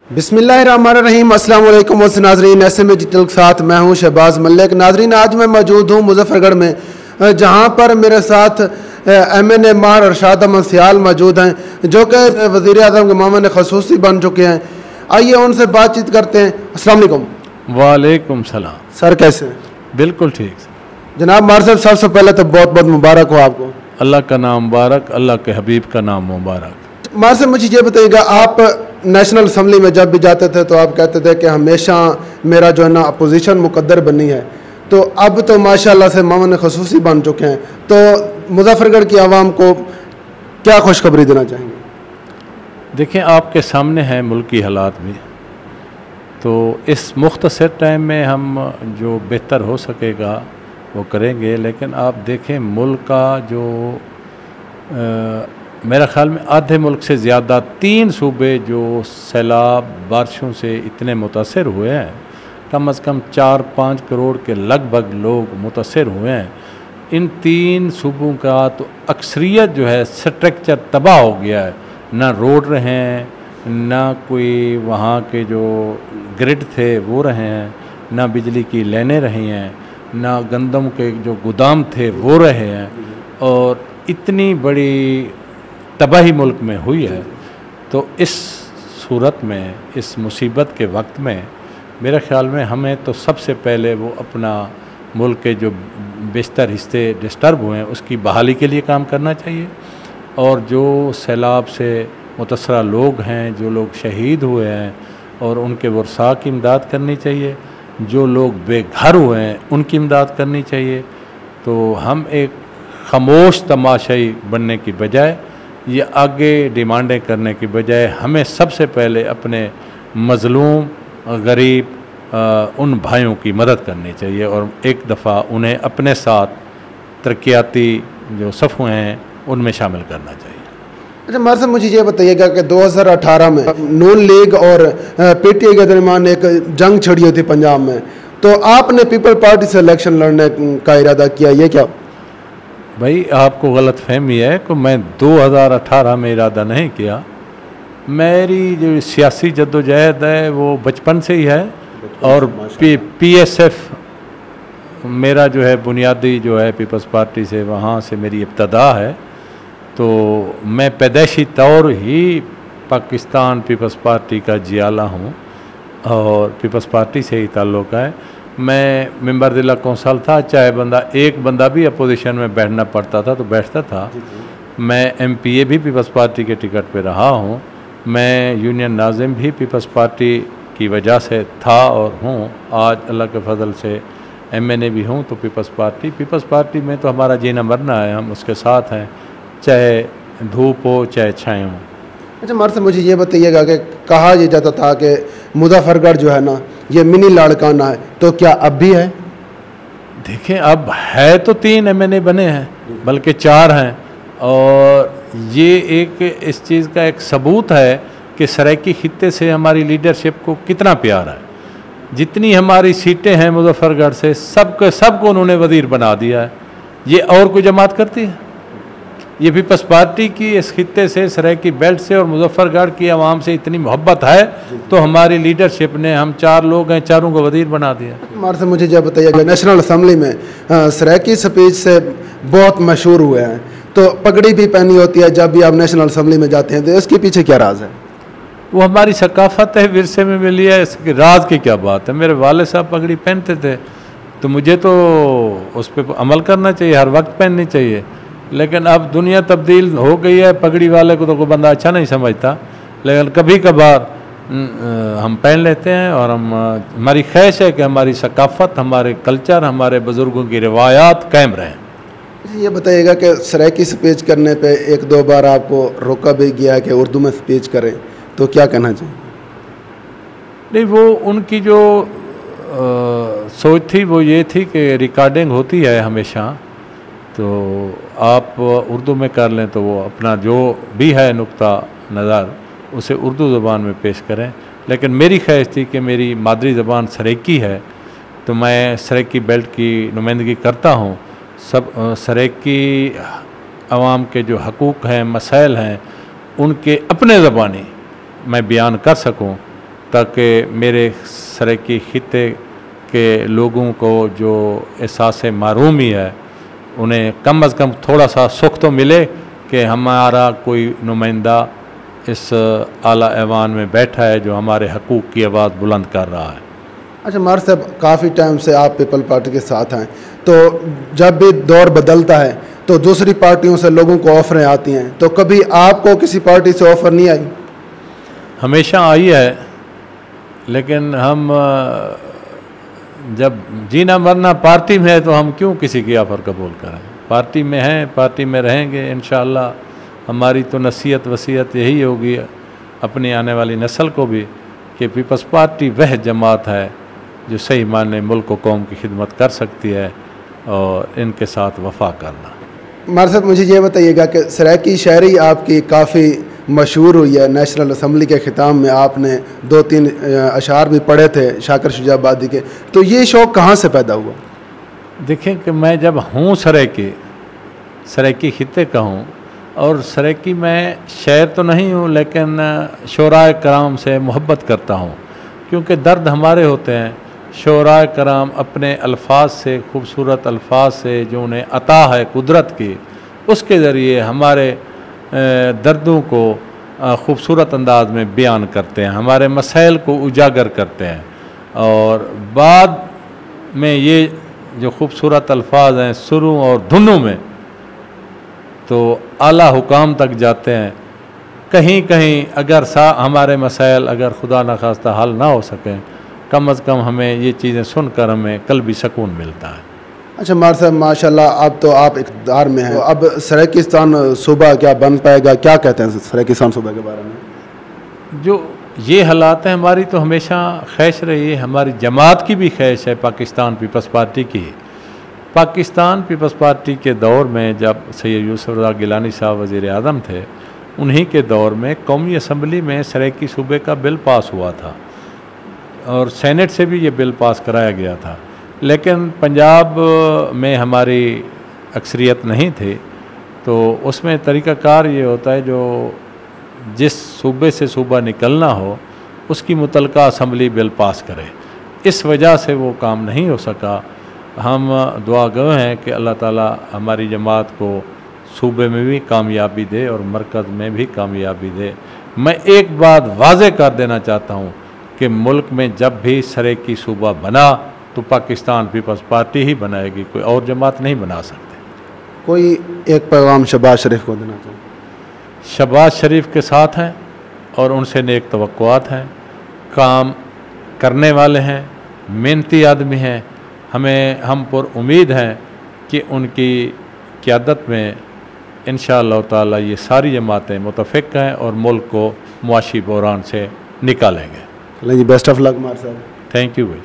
बिस्मिल्लाहिर्रहमानिर्रहीम। अस्सलाम वालेकुम नाज़रीन, SM डिजिटल के साथ मैं हूं शहबाज मलिक। नाज़रीन, आज मैं मौजूद हूं मुजफ्फरगढ़ में, जहां पर मेरे साथ MNA मार अरशाद अहमद सियाल मौजूद हैं, जो कि वज़ीर आज़म के मामले ख़ुसूसी बन चुके हैं। आइए उनसे बातचीत करते हैं। अस्सलाम वालेकुम। वालेकुम सलाम। सर, कैसे हैं? बिल्कुल ठीक जनाब मार साहब, सबसे पहले तो बहुत बहुत मुबारक हो आपको। अल्लाह का नाम मुबारक, अल्लाह के हबीब का नाम मुबारक। मार साहब, मुझे ये बताइएगा, आप नेशनल असम्बली में जब भी जाते थे तो आप कहते थे कि हमेशा मेरा जो है ना अपोजिशन मुकद्दर बनी है, तो अब तो माशाल्लाह से मामले ख़ुसूसी बन चुके हैं, तो मुजफ्फरगढ़ की आवाम को क्या खुशखबरी देना चाहेंगे? देखें, आपके सामने है मुल्क की हालात भी, तो इस मुख्तसर टाइम में हम जो बेहतर हो सकेगा वो करेंगे। लेकिन आप देखें, मुल्क का जो मेरा ख़्याल में आधे मुल्क से ज़्यादा 3 सूबे जो सैलाब बारिशों से इतने मुतासर हुए हैं, कम से कम 4-5 करोड़ के लगभग लोग मुतासर हुए हैं। इन 3 सूबों का तो अक्सरियत जो है स्ट्रक्चर तबाह हो गया है। ना रोड रहे हैं, ना कोई वहाँ के जो ग्रिड थे वो रहे हैं, ना बिजली की लाइनें रही हैं, ना गंदम के जो गोदाम थे वो रहे हैं। और इतनी बड़ी तबाही मुल्क में हुई है, तो इस सूरत में, इस मुसीबत के वक्त में मेरे ख़्याल में हमें तो सबसे पहले वो अपना मुल्क के जो बेशतर हिस्से डिस्टर्ब हुए हैं उसकी बहाली के लिए काम करना चाहिए। और जो सैलाब से मुतअस्सरा लोग हैं, जो लोग शहीद हुए हैं, और उनके वर्सा की इमदाद करनी चाहिए। जो लोग बेघर हुए हैं उनकी इमदाद करनी चाहिए। तो हम एक खामोश तमाशाई बनने की बजाय, ये आगे डिमांडें करने की बजाय, हमें सबसे पहले अपने मज़लूम गरीब उन भाइयों की मदद करनी चाहिए और एक दफ़ा उन्हें अपने साथ तरक्याती जो सफ़े हैं उनमें शामिल करना चाहिए। अच्छा मार साहब, मुझे ये बताइएगा कि 2018 में नून लीग और PTI के दरमियान एक जंग छिड़ी हुई थी पंजाब में, तो आपने पीपल पार्टी से इलेक्शन लड़ने का इरादा किया, ये क्या? भाई, आपको गलत फहमी है कि मैं 2018 में इरादा नहीं किया। मेरी जो सियासी जद्दोजहद है वो बचपन से ही है, और PSF मेरा जो है बुनियादी जो है पीपल्स पार्टी से, वहाँ से मेरी इब्तदा है। तो मैं पैदाइशी तौर ही पाकिस्तान पीपल्स पार्टी का जियाला हूँ और पीपल्स पार्टी से ही ताल्लुक़ है। मैं मेंबर ज़िला कौंसल था, चाहे एक बंदा भी अपोजिशन में बैठना पड़ता था तो बैठता था। मैं MPA भी पीपल्स पार्टी के टिकट पे रहा हूँ। मैं यूनियन नाज़िम भी पीपल्स पार्टी की वजह से था और हूँ। आज अल्लाह के फजल से MNA भी हूँ। तो पीपल्स पार्टी में तो हमारा जीना मरना है, हम उसके साथ हैं, चाहे धूप हो चाहे छाए हो। अच्छा मार साहब, मुझे ये बताइएगा कि कहा यह जाता था कि मुजफ्फरगढ़ जो है ना ये मिनी लाड़काना है, तो क्या अब भी है? देखें, अब है तो 3 MNA बने हैं, बल्कि 4 हैं। और ये एक इस चीज़ का एक सबूत है कि सराइकी खित्ते से हमारी लीडरशिप को कितना प्यार है। जितनी हमारी सीटें हैं मुजफ्फरगढ़ से, सबको उन्होंने वज़ीर बना दिया है। ये और कोई जमात करती है? ये पीपल्स पार्टी की इस खित्ते से, सराइकी बेल्ट से और मुजफ्फरगढ़ की आवाम से इतनी मोहब्बत है, तो हमारी लीडरशिप ने, हम 4 लोग हैं, चारों को वज़ीर बना दिया। मार साहब, मुझे जब बताइएगा, नेशनल असम्बली में सराइकी स्पीच से बहुत मशहूर हुए हैं, तो पगड़ी भी पहनी होती है जब भी आप नेशनल असम्बली में जाते हैं, तो इसके पीछे क्या राज है? वो हमारी सकाफ़त है, विरसे में मिली है, इसके राज की क्या बात है। मेरे वालिद साहब पगड़ी पहनते थे, तो मुझे तो उस पर अमल करना चाहिए, हर वक्त पहननी चाहिए। लेकिन अब दुनिया तब्दील हो गई है, पगड़ी वाले को तो कोई बंदा अच्छा नहीं समझता, लेकिन कभी कभार हम पहन लेते हैं। और हमारी ख्वाहिश है कि हमारी सकाफ़त, हमारे कल्चर, हमारे बुज़ुर्गों की रिवायात कायम रहें। ये बताइएगा कि सराइकी स्पीच करने पे 1-2 बार आपको रोका भी गया कि उर्दू में स्पीच करें, तो क्या कहना चाहिए? नहीं, वो उनकी जो सोच थी वो ये थी कि रिकॉर्डिंग होती है हमेशा, तो आप उर्दू में कर लें तो वो अपना जो भी है नुक्ता नज़र उसे उर्दू ज़बान में पेश करें। लेकिन मेरी ख्वाहिश थी कि मेरी मादरी ज़बान सराइकी है, तो मैं सराइकी बेल्ट की नुमाइंदगी करता हूँ। सब सराइकी आवाम के जो हकूक़ हैं, मसाइल हैं, उनके अपने ज़बानी मैं बयान कर सकूँ, ताकि मेरे सराइकी खित्ते के लोगों को जो एहसास महरूमी है उन्हें कम अज़ कम थोड़ा सा सुख तो मिले कि हमारा कोई नुमाइंदा इस आला ऐवान में बैठा है जो हमारे हकूक़ की आवाज़ बुलंद कर रहा है। अच्छा मार साहब, काफ़ी टाइम से आप पीपल पार्टी के साथ हैं, तो जब भी दौर बदलता है तो दूसरी पार्टियों से लोगों को ऑफ़रें आती हैं, तो कभी आपको किसी पार्टी से ऑफ़र नहीं आई? हमेशा आई है, लेकिन हम जब जीना मरना पार्टी में है तो हम क्यों किसी की ऑफ़र कबूल करें। पार्टी में हैं, पार्टी में रहेंगे इंशाअल्लाह। हमारी तो नसीहत वसीयत यही होगी अपनी आने वाली नस्ल को भी कि पीपल्स पार्टी वह जमात है जो सही मायने मुल्क व कौम की खिदमत कर सकती है और इनके साथ वफा करना। मार साहब, मुझे ये बताइएगा कि सराइकी शायरी आपकी काफ़ी मशहूर हुई है। नेशनल असम्बली के ख़िताब में आपने 2-3 अशार भी पढ़े थे शाकिर शुजाबादी के, तो ये शौक़ कहाँ से पैदा हुआ? देखें कि मैं जब हूँ सराइकी खित्ते का हूँ और सराइकी में शायर तो नहीं हूँ, लेकिन शोराए कराम से मोहब्बत करता हूँ, क्योंकि दर्द हमारे होते हैं। शोराए कराम अपने अल्फाज से, खूबसूरत अल्फाज से जो उन्हें अता है कुदरत की, उसके ज़रिए हमारे दर्दों को खूबसूरत अंदाज में बयान करते हैं, हमारे मसाइल को उजागर करते हैं। और बाद में ये जो खूबसूरत अल्फाज हैं सुरों और धुनों में तो आला हुकाम तक जाते हैं। कहीं कहीं अगर हमारे मसाइल अगर खुदा न खास्ता हल ना हो सकें, कम अज़ कम हमें ये चीज़ें सुनकर हमें कल्बी सुकून मिलता है। अच्छा मार साहब, माशाल्लाह अब तो आप इक़्तिदार में हैं, तो अब सराइकिस्तान सूबा क्या बन पाएगा? क्या कहते हैं सराइकिस्तान सूबा के बारे में? जो ये हालात हैं, हमारी तो हमेशा ख्वाहिश रही है, हमारी जमात की भी ख्वाहिश है, पाकिस्तान पीपल्स पार्टी की। पाकिस्तान पीपल्स पार्टी के दौर में जब सैयद यूसुफ रज़ा गिलानी साहब वज़ीर आज़म थे, उन्हीं के दौर में कौमी असम्बली में सराइकी सूबे का बिल पास हुआ था और सेनेट से भी ये बिल पास कराया गया था। लेकिन पंजाब में हमारी अक्सरियत नहीं थी, तो उसमें तरीक़ाकार ये होता है जो जिस सूबे से सूबा निकलना हो उसकी मुतलका असम्बली बिल पास करे। इस वजह से वो काम नहीं हो सका। हम दुआ गो हैं कि अल्लाह ताला हमारी जमात को सूबे में भी कामयाबी दे और मरकज़ में भी कामयाबी दे। मैं एक बात वाज़े कर देना चाहता हूँ कि मुल्क में जब भी सराइकी सूबा बना तो पाकिस्तान पीपल्स पार्टी ही बनाएगी, कोई और जमात नहीं बना सकते। कोई एक पैगाम शहबाज शरीफ को देना चाहिए? शहबाज शरीफ के साथ हैं और उनसे नेक तवक्कुआत हैं, काम करने वाले हैं, मेहनती आदमी हैं। हम पर उम्मीद हैं कि उनकी क़यादत में इंशाअल्लाह ताला ये सारी जमातें मुतफ़िक़ हैं और मुल्क को मुआशी बहरान से निकालेंगे। बेस्ट ऑफ लक मार साहब। थैंक यू भाई।